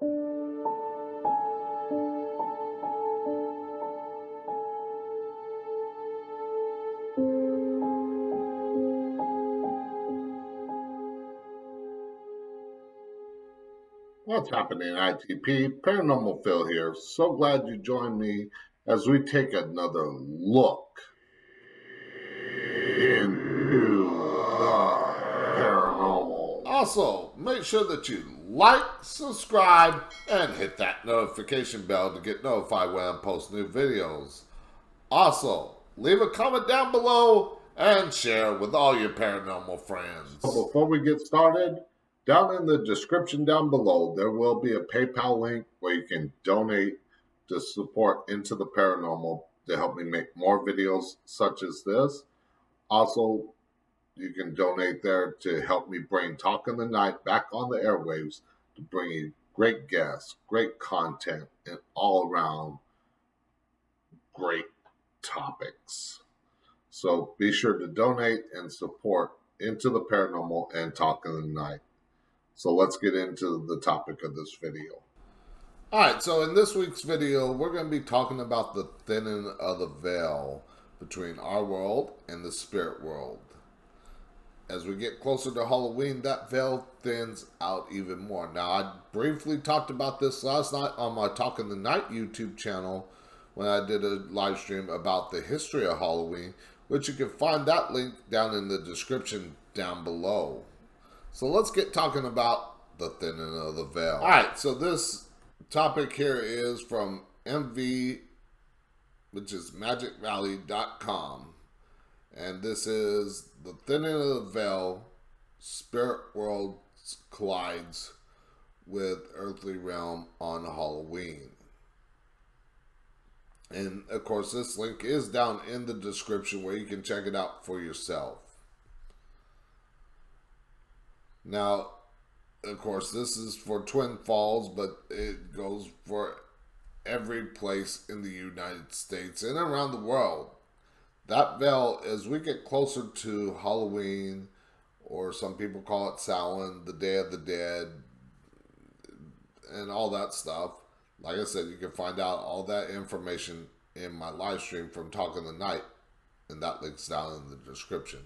What's happening, ITP? Paranormal Phil here. So glad you joined me as we take another look into the paranormal. Also, make sure that you like, subscribe, and hit that notification bell to get notified when I post new videos. Also, leave a comment down below and share with all your paranormal friends. So before we get started, down in the description down below, there will be a PayPal link where you can donate to support Into the Paranormal to help me make more videos such as this. Also, you can donate there to help me bring Talk in the Night back on the airwaves to bring you great guests, great content, and all around great topics. So be sure to donate and support Into the Paranormal and Talk in the Night. So let's get into the topic of this video. Alright, so in this week's video, we're going to be talking about the thinning of the veil between our world and the spirit world. As we get closer to Halloween, that veil thins out even more. Now, I briefly talked about this last night on my Talk in the Night YouTube channel when I did a live stream about the history of Halloween, which you can find that link down in the description down below. So let's get talking about the thinning of the veil. All right, so this topic here is from MV, which is magicvalley.com. And this is the thinning of the veil, spirit world collides with earthly realm on Halloween. And of course, this link is down in the description where you can check it out for yourself. Now, of course, this is for Twin Falls, but it goes for every place in the United States and around the world. That veil, as we get closer to Halloween, or some people call it Samhain, the Day of the Dead, and all that stuff, like I said, you can find out all that information in my live stream from Talk in the Night, and that link's down in the description.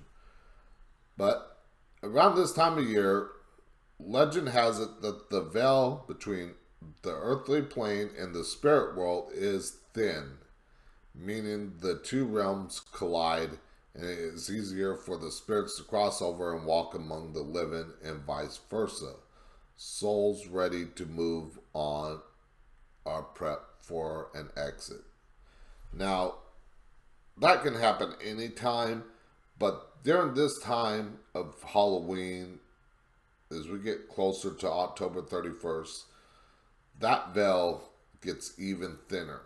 But around this time of year, legend has it that the veil between the earthly plane and the spirit world is thin, meaning the two realms collide, and it is easier for the spirits to cross over and walk among the living and vice versa. Souls ready to move on are prepped for an exit. Now, that can happen anytime, but during this time of Halloween, as we get closer to October 31st, that veil gets even thinner.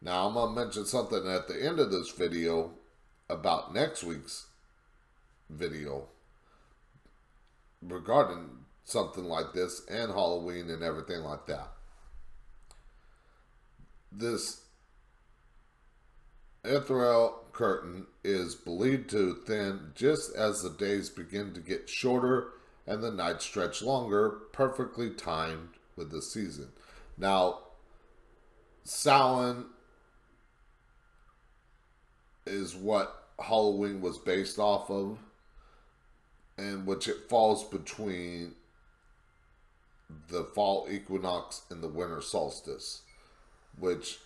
Now, I'm going to mention something at the end of this video about next week's video regarding something like this and Halloween and everything like that. This ethereal curtain is believed to thin just as the days begin to get shorter and the nights stretch longer, perfectly timed with the season. Now, Samhain is what Halloween was based off of, and which it falls between the fall equinox and the winter solstice, which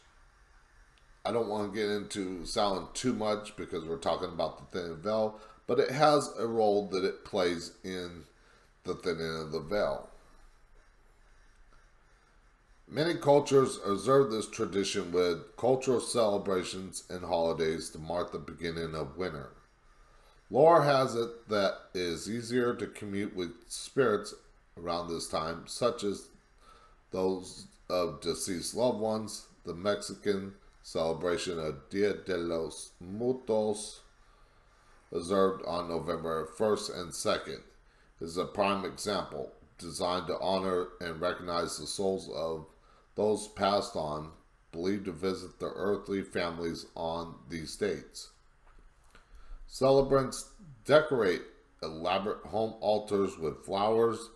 I don't want to get into Samhain too much because we're talking about the thinning veil, but it has a role that it plays in the thinning of the veil. Many cultures observe this tradition with cultural celebrations and holidays to mark the beginning of winter. Lore has it that it is easier to commute with spirits around this time, such as those of deceased loved ones. The Mexican celebration of Dia de los Muertos, observed on November 1st and 2nd, is a prime example, designed to honor and recognize the souls of those passed on, believed to visit their earthly families on these dates. Celebrants decorate elaborate home altars with flowers,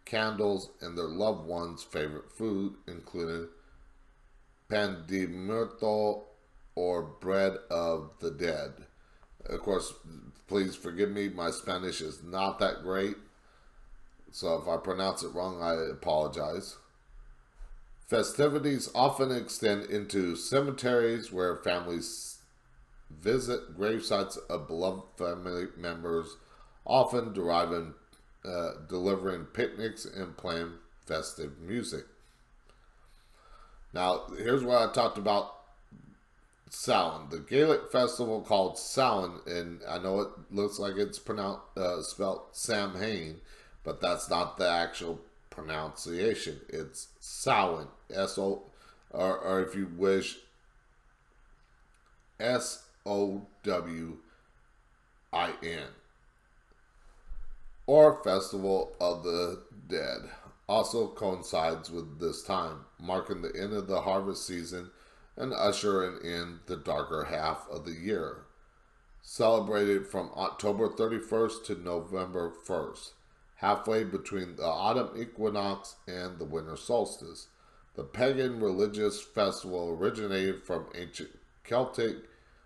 candles, and their loved ones' favorite food, including pan de muerto, or bread of the dead. Of course, please forgive me, my Spanish is not that great, so if I pronounce it wrong, I apologize. Festivities often extend into cemeteries where families visit grave sites of beloved family members, often delivering picnics and playing festive music. Now, here's what I talked about Samhain. The Gaelic festival called Samhain, and I know it looks like it's spelled Samhain, but that's not the actual pronunciation. It's Samhain, or if you wish, Sowin, or Festival of the Dead. Also coincides with this time, marking the end of the harvest season and ushering in the darker half of the year. Celebrated from October 31st to November 1st, halfway between the autumn equinox and the winter solstice. The pagan religious festival originated from ancient Celtic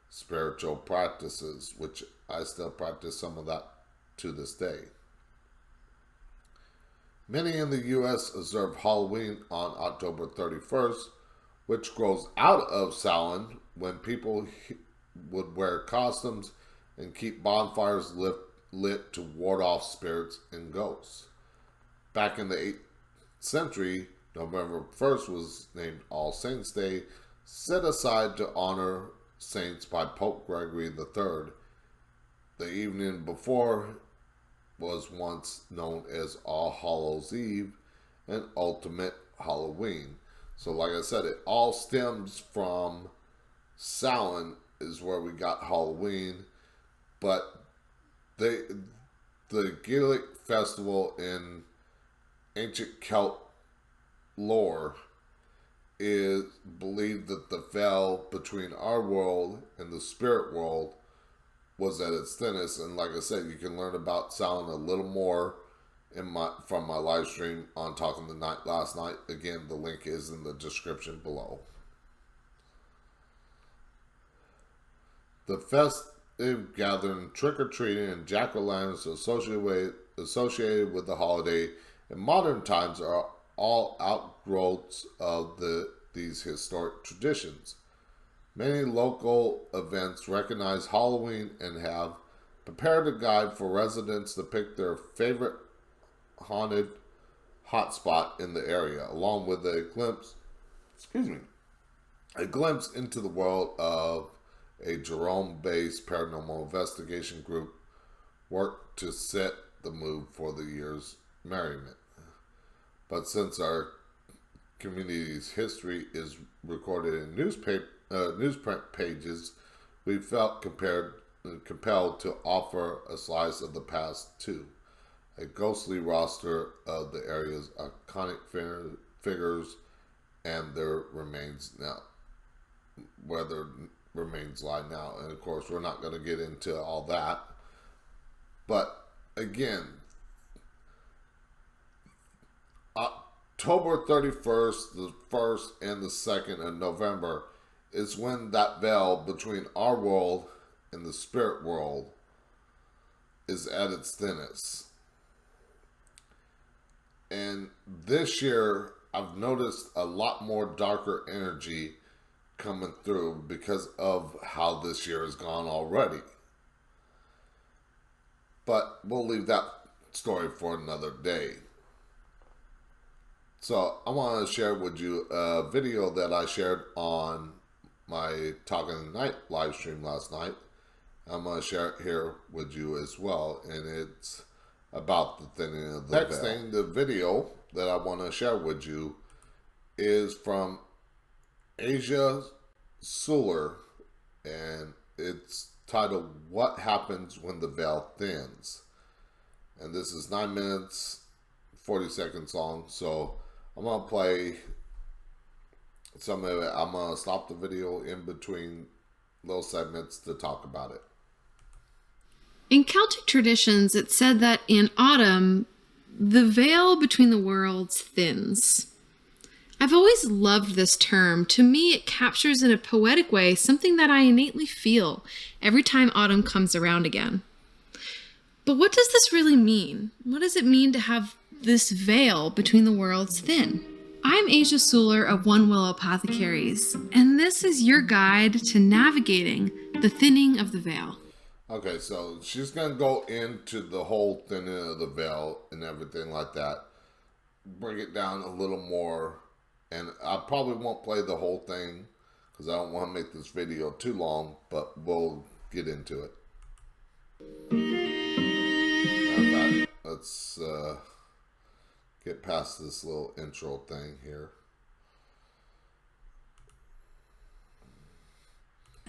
spiritual practices, which I still practice some of that to this day. Many in the U.S. observe Halloween on October 31st, which grows out of Samhain, when people would wear costumes and keep bonfires lit to ward off spirits and ghosts. Back in the 8th century, November 1st was named All Saints' Day, set aside to honor saints by Pope Gregory III. The evening before was once known as All Hallows' Eve and Ultimate Halloween. So like I said, it all stems from Samhain is where we got Halloween, but the Gaelic festival in ancient Celt lore is believed that the veil between our world and the spirit world was at its thinnest. And like I said, you can learn about Samhain a little more from my live stream on Talking the Night last night. Again, the link is in the description below. The festive gathering, trick-or-treating, and jack-o'-lanterns associated with the holiday in modern times are all outgrowths of these historic traditions. Many local events recognize Halloween and have prepared a guide for residents to pick their favorite haunted hotspot in the area, along with a glimpse into the world of a Jerome-based paranormal investigation group work to set the mood for the year's merriment. But since our community's history is recorded in newsprint pages, we felt compelled to offer a slice of the past too. A ghostly roster of the area's iconic figures and their remains now, where their remains lie now. And of course, we're not going to get into all that. But again, October 31st, the 1st, and the 2nd of November is when that veil between our world and the spirit world is at its thinnest. And this year, I've noticed a lot more darker energy coming through because of how this year has gone already. But we'll leave that story for another day. So I want to share with you a video that I shared on my Talking the Night live stream last night. I'm going to share it here with you as well, and it's about the thinning of the veil. Next thing, the video that I want to share with you is from Asia Suler, and it's titled "What Happens When the Veil Thins?" And this is 9 minutes 40 seconds long, so I'm going to play some of it. I'm going to stop the video in between little segments to talk about it. In Celtic traditions, it's said that in autumn, The veil between the worlds thins. I've always loved this term. To me, it captures in a poetic way something that I innately feel every time autumn comes around again. But what does this really mean? What does it mean to have this veil between the worlds thin? I'm Asia Suler of One Willow Apothecaries, and this is your guide to navigating the thinning of the veil. Okay, so she's going to go into the whole thinning of the veil and everything like that. Bring it down a little more. And I probably won't play the whole thing because I don't want to make this video too long, but we'll get into it. Let's get past this little intro thing here.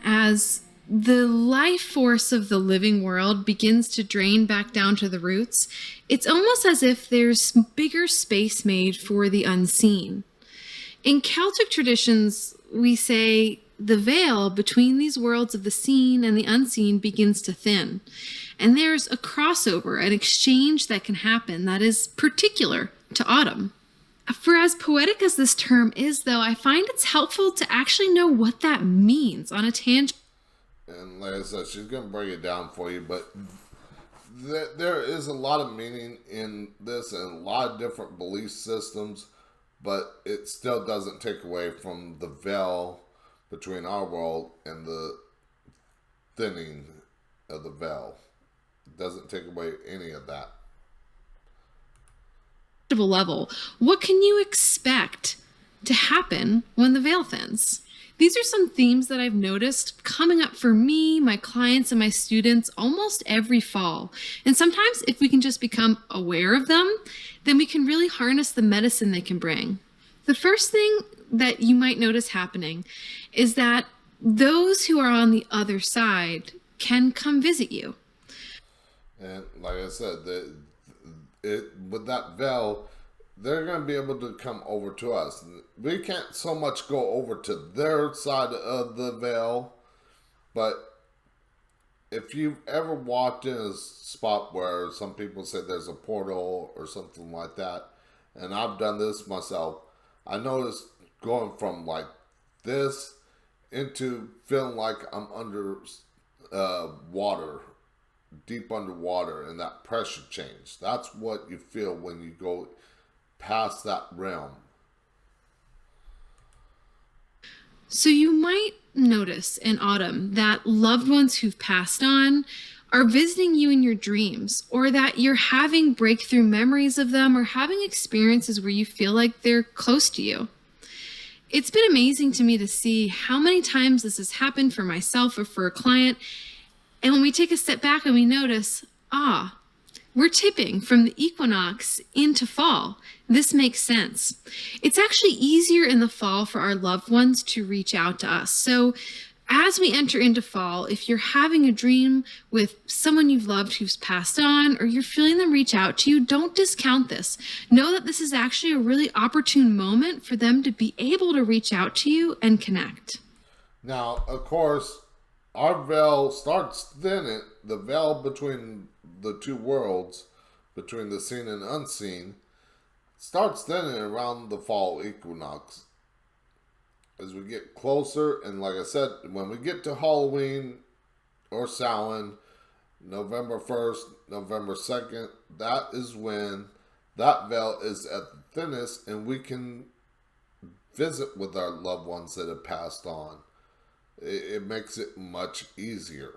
As the life force of the living world begins to drain back down to the roots, it's almost as if there's bigger space made for the unseen. In Celtic traditions, we say the veil between these worlds of the seen and the unseen begins to thin. And there's a crossover, an exchange that can happen that is particular to autumn. For as poetic as this term is, though, I find it's helpful to actually know what that means on a tangible. And like I said, she's going to break it down for you, but there is a lot of meaning in this and a lot of different belief systems, but it still doesn't take away from the veil between our world and the thinning of the veil. It doesn't take away any of that. Level, what can you expect to happen when the veil thins? These are some themes that I've noticed coming up for me, my clients, and my students almost every fall. And sometimes if we can just become aware of them, then we can really harness the medicine they can bring. The first thing that you might notice happening is that those who are on the other side can come visit you. And like I said, with that veil, they're going to be able to come over to us. We can't so much go over to their side of the veil, but if you've ever walked in a spot where some people say there's a portal or something like that, and I've done this myself, I noticed going from like this into feeling like I'm under water, deep underwater, and that pressure change. That's what you feel when you go past that realm. So you might notice in autumn that loved ones who've passed on are visiting you in your dreams, or that you're having breakthrough memories of them or having experiences where you feel like they're close to you. It's been amazing to me to see how many times this has happened for myself or for a client. And when we take a step back and we notice, we're tipping from the equinox into fall. This makes sense. It's actually easier in the fall for our loved ones to reach out to us. So as we enter into fall, if you're having a dream with someone you've loved who's passed on, or you're feeling them reach out to you, don't discount this. Know that this is actually a really opportune moment for them to be able to reach out to you and connect. Now, of course, our veil starts thinning, the veil between the two worlds, between the seen and unseen, starts thinning around the fall equinox. As we get closer, and like I said, when we get to Halloween or Samhain, November 1st, November 2nd, that is when that veil is at the thinnest and we can visit with our loved ones that have passed on. It makes it much easier.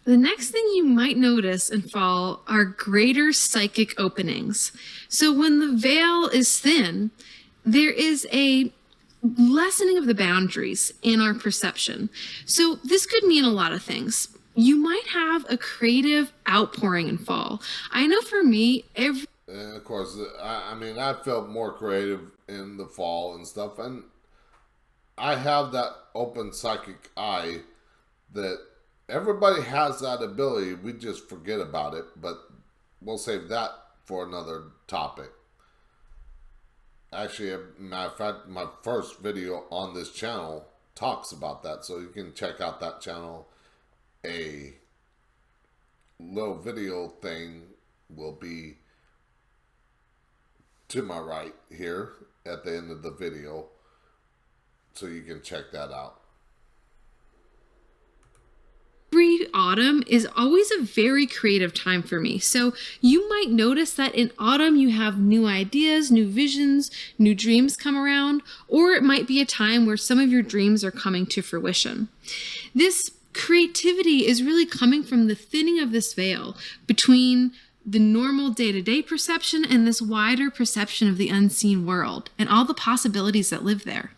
The next thing you might notice in fall are greater psychic openings. So when the veil is thin, there is a lessening of the boundaries in our perception. So this could mean a lot of things. You might have a creative outpouring in fall. I know for me, and of course, I felt more creative in the fall and stuff, and I have that open psychic eye that everybody has that ability. We just forget about it, but we'll save that for another topic. Actually, as a matter of fact, my first video on this channel talks about that, so you can check out that channel. A little video thing will be to my right here at the end of the video, so you can check that out. Every autumn is always a very creative time for me. So you might notice that in autumn you have new ideas, new visions, new dreams come around, or it might be a time where some of your dreams are coming to fruition. This creativity is really coming from the thinning of this veil between the normal day-to-day perception and this wider perception of the unseen world and all the possibilities that live there.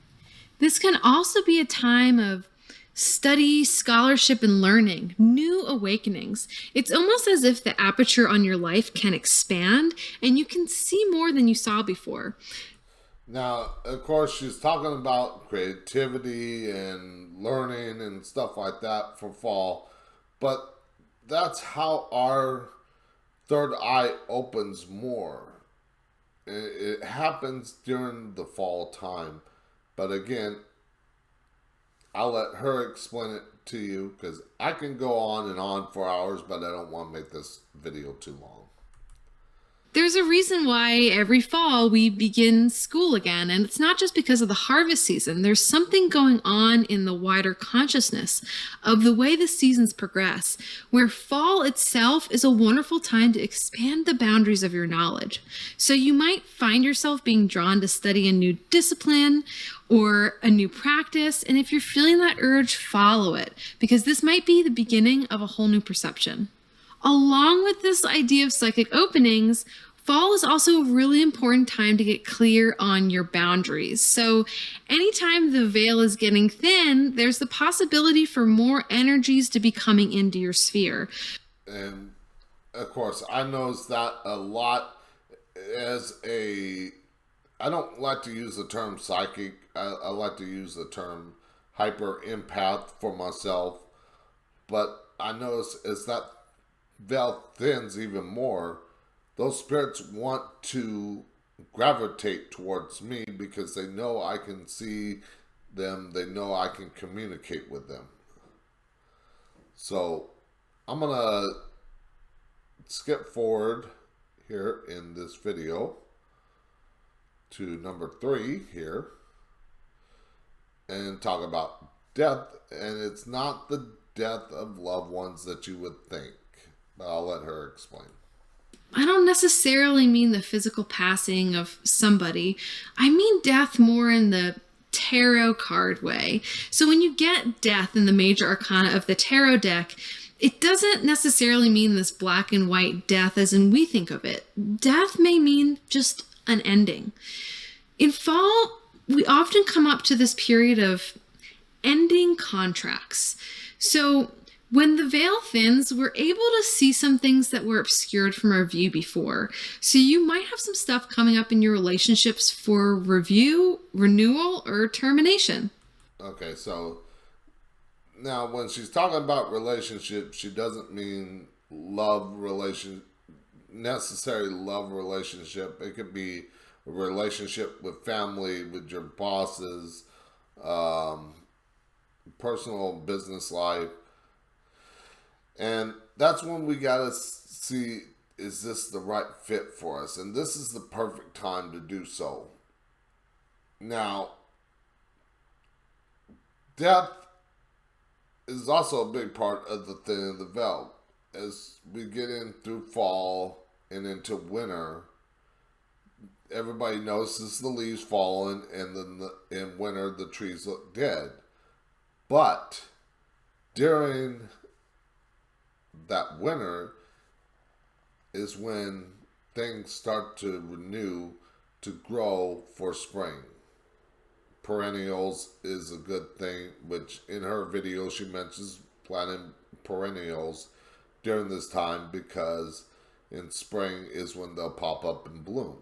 This can also be a time of study, scholarship, and learning, new awakenings. It's almost as if the aperture on your life can expand and you can see more than you saw before. Now, of course, she's talking about creativity and learning and stuff like that for fall, but that's how our third eye opens more. It happens during the fall time, but again, I'll let her explain it to you, because I can go on and on for hours, but I don't want to make this video too long. There's a reason why every fall we begin school again, and it's not just because of the harvest season. There's something going on in the wider consciousness of the way the seasons progress, where fall itself is a wonderful time to expand the boundaries of your knowledge. So you might find yourself being drawn to study a new discipline or a new practice, and if you're feeling that urge, follow it, because this might be the beginning of a whole new perception. Along with this idea of psychic openings, fall is also a really important time to get clear on your boundaries. So anytime the veil is getting thin, there's the possibility for more energies to be coming into your sphere. And of course, I notice that a lot I don't like to use the term psychic. I like to use the term hyper empath for myself. But I notice as that veil thins even more, those spirits want to gravitate towards me because they know I can see them. They know I can communicate with them. So I'm going to skip forward here in this video to number 3 here and talk about death. And it's not the death of loved ones that you would think, but I'll let her explain. I don't necessarily mean the physical passing of somebody. I mean death more in the tarot card way. So when you get death in the major arcana of the tarot deck, it doesn't necessarily mean this black and white death as in we think of it. Death may mean just an ending. In fall, we often come up to this period of ending contracts. So when the veil thins, we're able to see some things that were obscured from our view before. So you might have some stuff coming up in your relationships for review, renewal, or termination. Okay, so now when she's talking about relationships, she doesn't mean necessary love relationship. It could be a relationship with family, with your bosses, personal business life. And that's when we gotta see, is this the right fit for us? And this is the perfect time to do so. Now, death is also a big part of the thinning of the veil. As we get in through fall and into winter, everybody notices the leaves falling, and then in winter the trees look dead. But during that winter is when things start to renew, to grow for spring. Perennials is a good thing, which in her video she mentions planting perennials during this time because in spring is when they'll pop up and bloom.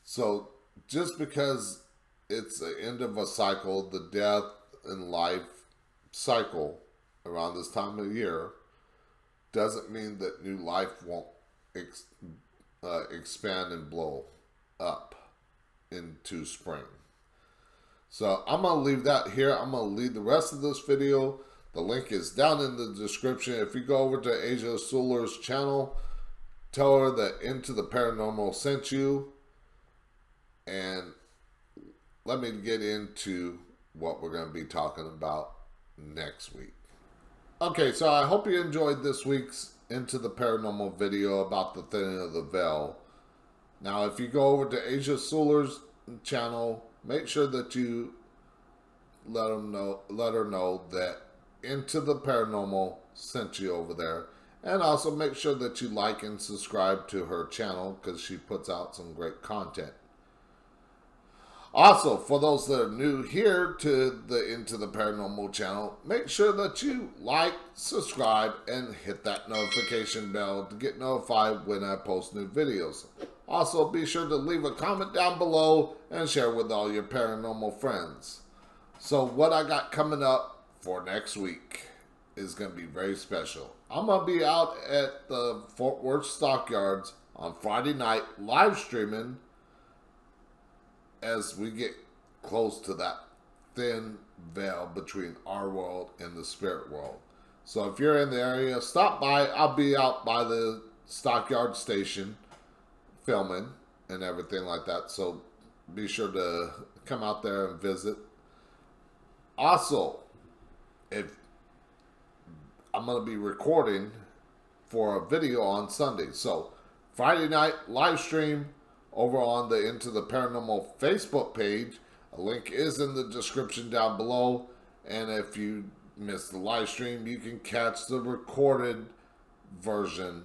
So just because it's the end of a cycle, the death and life cycle around this time of year, doesn't mean that new life won't expand and blow up into spring. So I'm going to leave that here. I'm going to leave the rest of this video. The link is down in the description. If you go over to Asia Solar's channel, Tell her that Into the Paranormal sent you. And let me get into what we're going to be talking about next week. Okay, so I hope you enjoyed this week's Into the Paranormal video about the thinning of the veil. Now, if you go over to Asia Suler's channel, make sure that you let her know that Into the Paranormal sent you over there. And also make sure that you like and subscribe to her channel because she puts out some great content. Also, for those that are new here to the Into the Paranormal channel, make sure that you like, subscribe, and hit that notification bell to get notified when I post new videos. Also, be sure to leave a comment down below and share with all your paranormal friends. So what I got coming up for next week is going to be very special. I'm going to be out at the Fort Worth Stockyards on Friday night live streaming as we get close to that thin veil between our world and the spirit world. So if you're in the area, stop by. I'll be out by the Stockyard Station filming and everything like that. So be sure to come out there and visit. Also, if I'm going to be recording for a video on Sunday. So Friday night live stream over on the Into the Paranormal Facebook page. A link is in the description down below. And if you missed the live stream, you can catch the recorded version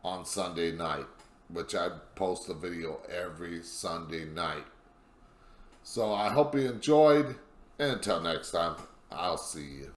on Sunday night, which I post a video every Sunday night. So I hope you enjoyed. And until next time, I'll see you.